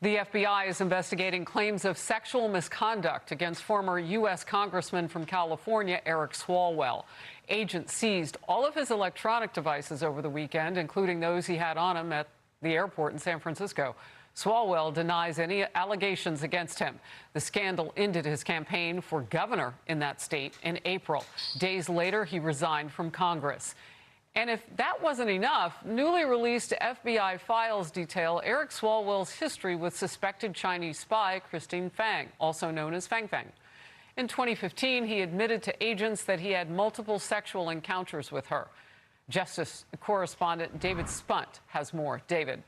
The FBI is investigating claims of sexual misconduct against former U.S. Congressman from California, Eric Swalwell. Agents seized all of his electronic devices over the weekend, including those he had on him at the airport in San Francisco. Swalwell denies any allegations against him. The scandal ended his campaign for governor in that state in April. Days later, he resigned from Congress. And if that wasn't enough, newly released FBI files detail Eric Swalwell's history with suspected Chinese spy Christine Fang, also known as Fang Fang. In 2015, he admitted to agents that he had multiple sexual encounters with her. Justice correspondent David Spunt has more. David.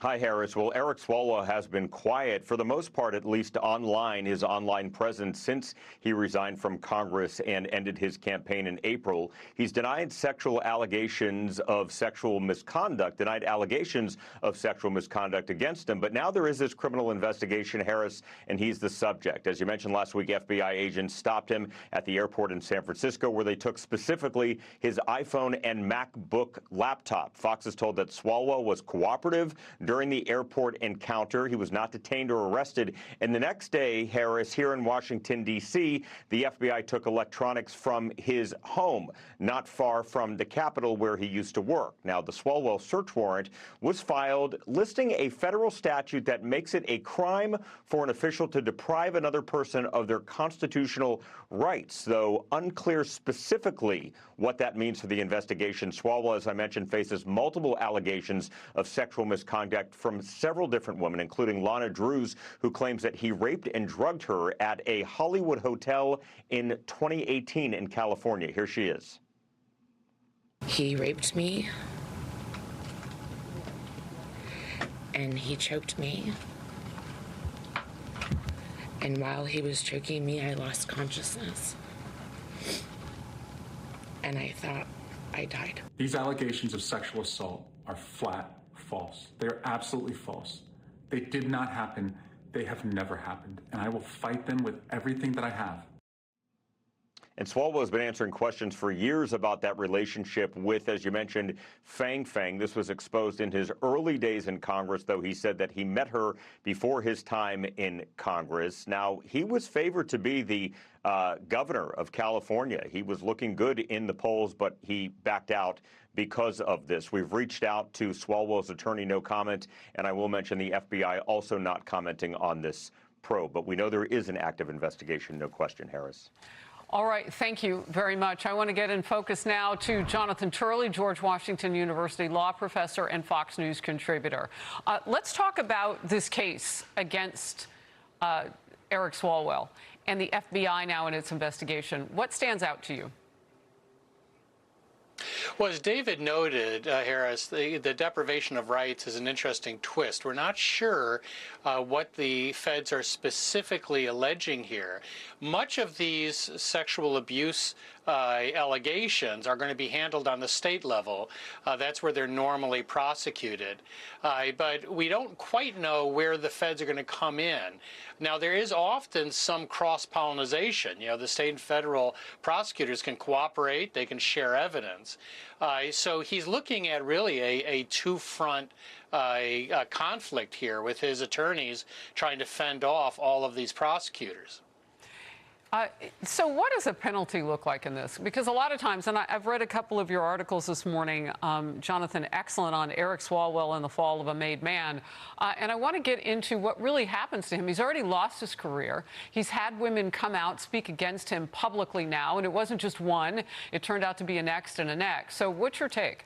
Hi, Harris. Well, Eric Swalwell has been quiet, for the most part, at least online, his online presence since he resigned from Congress and ended his campaign in April. He's denied sexual allegations of sexual misconduct, denied allegations of sexual misconduct against him. But now there is this criminal investigation, Harris, and he's the subject. As you mentioned last week, FBI agents stopped him at the airport in San Francisco, where they took specifically his iPhone and MacBook laptop. Fox is told that Swalwell was cooperative during the airport encounter. He was not detained or arrested. And the next day, Harris, here in Washington, D.C., the FBI took electronics from his home, not far from the Capitol where he used to work. Now, the Swalwell search warrant was filed listing a federal statute that makes it a crime for an official to deprive another person of their constitutional rights, though unclear specifically what that means for the investigation. Swalwell, as I mentioned, faces multiple allegations of sexual misconduct from several different women, including Lana Drews, who claims that he raped and drugged her at a Hollywood hotel in 2018 in California. Here she is. He raped me, and he choked me. And while he was choking me, I lost consciousness. And I thought I died. These allegations of sexual assault are flat false. They're absolutely false. They did not happen. They have never happened. And I will fight them with everything that I have. And Swalwell has been answering questions for years about that relationship with, as you mentioned, Fang Fang. This was exposed in his early days in Congress, though he said that he met her before his time in Congress. Now, he was favored to be the governor of California. He was looking good in the polls, but he backed out because of this. We've reached out to Swalwell's attorney, no comment, and I will mention the FBI also not commenting on this probe. But we know there is an active investigation, no question, Harris. All right, thank you very much. I want to get in focus now to Jonathan Turley, George Washington University law professor and Fox News contributor. Let's talk about this case against Eric Swalwell and the FBI now in its investigation. What stands out to you? Well, as David noted, Harris, the deprivation of rights is an interesting twist. We're not sure what the feds are specifically alleging here. Much of these sexual abuse allegations are going to be handled on the state level. That's where they're normally prosecuted. But we don't quite know where the feds are going to come in. Now, there is often some cross-pollination. You know, the state and federal prosecutors can cooperate. They can share evidence. So he's looking at really a two-front conflict here with his attorneys trying to fend off all of these prosecutors. So what does a penalty look like in this? Because a lot of times, and I've read a couple of your articles this morning, Jonathan, excellent, on Eric Swalwell and the fall of a made man. And I want to get into what really happens to him. He's already lost his career. He's had women come out, speak against him publicly now. And it wasn't just one. It turned out to be a next and a next. So what's your take?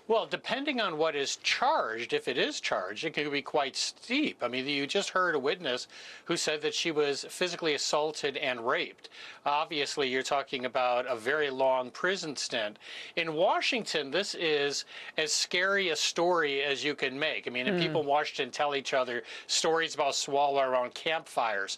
Well, depending on what is charged, if it is charged, it could be quite steep. I mean, you just heard a witness who said that she was physically assaulted and raped. Obviously, you're talking about a very long prison stint. In Washington, this is as scary a story as you can make. I mean, and people in Washington tell each other stories about Swalwell around campfires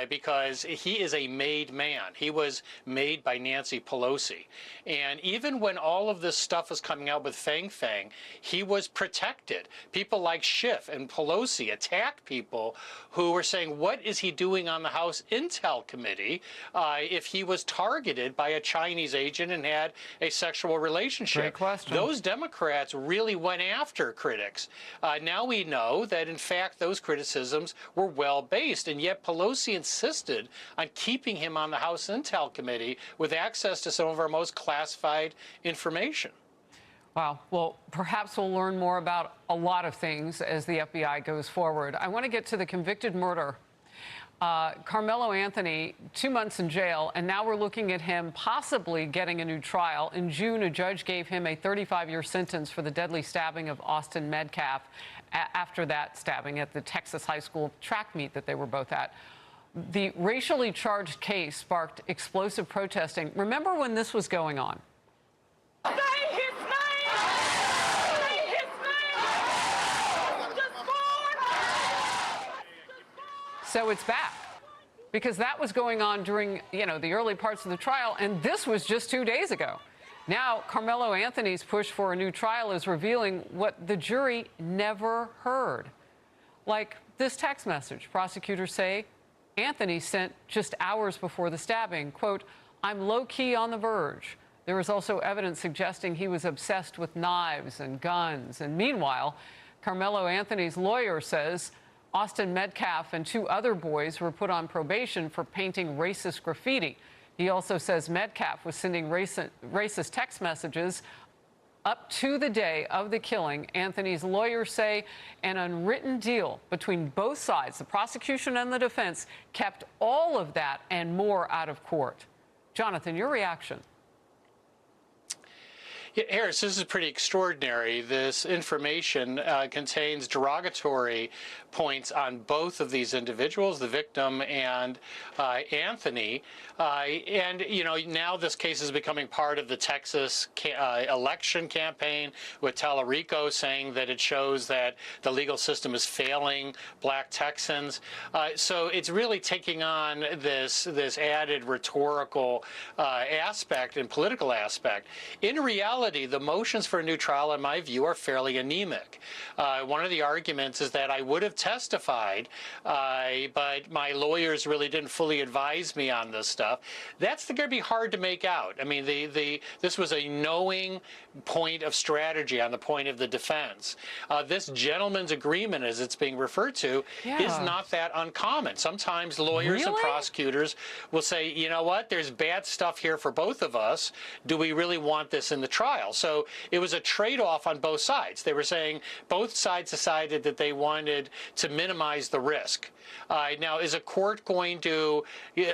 because he is a made man. He was made by Nancy Pelosi. And even when all of this stuff was coming out with Fang Fang, he was protected. People like Schiff and Pelosi attacked people who were saying, what is he doing on the House Intel Committee if he was targeted by a Chinese agent and had a sexual relationship? Great question. Those Democrats really went after critics. Now we know that, in fact, those criticisms were well-based, and yet Pelosi insisted on keeping him on the House Intel Committee with access to some of our most classified information. Wow. Well, perhaps we'll learn more about a lot of things as the FBI goes forward. I want to get to the convicted murder. Carmelo Anthony, 2 months in jail, and now we're looking at him possibly getting a new trial. In June, a judge gave him a 35-year sentence for the deadly stabbing of Austin Metcalf after that stabbing at the Texas high school track meet that they were both at. The racially charged case sparked explosive protesting. Remember when this was going on? Say his name! Say his name! So it's back, because that was going on during, the early parts of the trial, and this was just 2 days ago. Now, Carmelo Anthony's push for a new trial is revealing what the jury never heard. Like this text message prosecutors say Anthony sent just hours before the stabbing. Quote, "I'm low-key on the verge." There is also evidence suggesting he was obsessed with knives and guns. And meanwhile, Carmelo Anthony's lawyer says Austin Metcalf and 2 other boys were put on probation for painting racist graffiti. He also says Metcalf was sending racist text messages up to the day of the killing. Anthony's lawyers say an unwritten deal between both sides, the prosecution and the defense, kept all of that and more out of court. Jonathan, your reaction? Yeah, Harris, this is pretty extraordinary. This information contains derogatory points on both of these individuals, the victim and Anthony. Now this case is becoming part of the Texas election campaign, with Tallarico saying that it shows that the legal system is failing black Texans. So it's really taking on this added rhetorical aspect and political aspect. In reality, the motions for a new trial, in my view, are fairly anemic. One of the arguments is that I would have testified, but my lawyers really didn't fully advise me on this stuff. That's going to be hard to make out. I mean, this was a knowing point of strategy on the point of the defense. This gentleman's agreement, as it's being referred to, is not that uncommon. Sometimes lawyers and prosecutors will say, you know what, there's bad stuff here for both of us. Do we really want this in the trial? So it was a trade-off on both sides. They were saying both sides decided that they wanted to minimize the risk. Now, is a court going to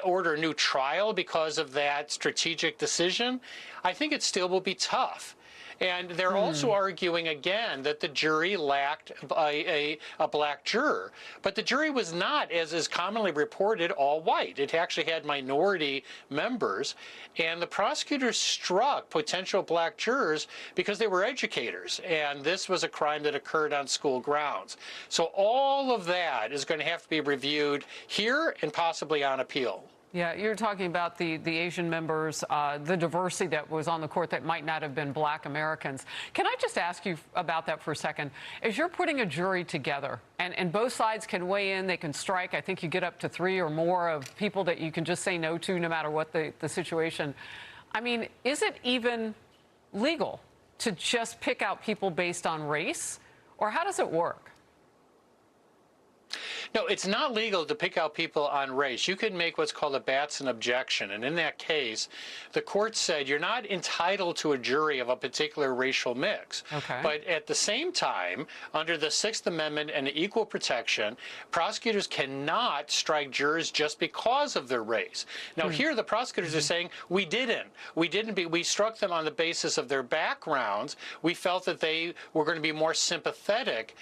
order a new trial because of that strategic decision? I think it still will be tough. And they're also arguing again that the jury lacked a black juror. But the jury was not, as is commonly reported, all white. It actually had minority members. And the prosecutors struck potential black jurors because they were educators. And this was a crime that occurred on school grounds. So all of that is going to have to be reviewed here and possibly on appeal. Yeah, you're talking about the Asian members, the diversity that was on the court that might not have been black Americans. Can I just ask you about that for a second? As you're putting a jury together, and both sides can weigh in, they can strike, I think you get up to 3 or more of people that you can just say no to no matter what the situation. I mean, is it even legal to just pick out people based on race? Or how does it work? No, it's not legal to pick out people on race. You can make what's called a Batson objection. And in that case, the court said you're not entitled to a jury of a particular racial mix. Okay. But at the same time, under the Sixth Amendment and equal protection, prosecutors cannot strike jurors just because of their race. Now, here the prosecutors are saying we didn't. We struck them on the basis of their backgrounds. We felt that they were going to be more sympathetic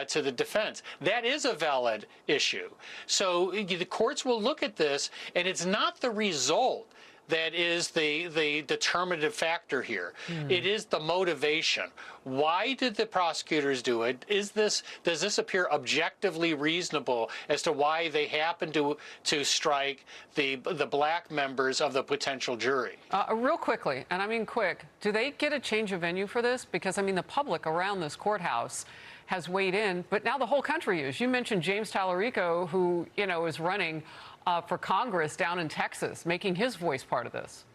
to the defense. That is a valid issue. So the courts will look at this, and it's not the result that is the determinative factor here. It is the motivation. Why did the prosecutors do it? Does this appear objectively reasonable as to why they happen to strike the black members of the potential jury? Real quickly, and I mean quick, do they get a change of venue for this? Because, I mean, the public around this courthouse has weighed in, but now the whole country is. You mentioned James Tallarico, who, is running for Congress down in Texas, making his voice part of this.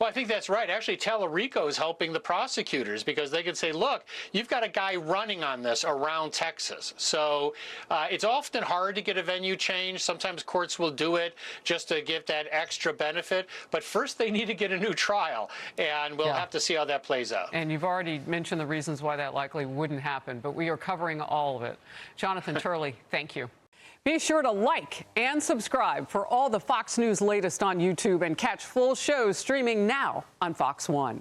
Well, I think that's right. Actually, Tallarico is helping the prosecutors because they can say, look, you've got a guy running on this around Texas. So it's often hard to get a venue change. Sometimes courts will do it just to give that extra benefit. But first, they need to get a new trial, and we'll have to see how that plays out. And you've already mentioned the reasons why that likely wouldn't happen, but we are covering all of it. Jonathan Turley, thank you. Be sure to like and subscribe for all the Fox News latest on YouTube and catch full shows streaming now on Fox One.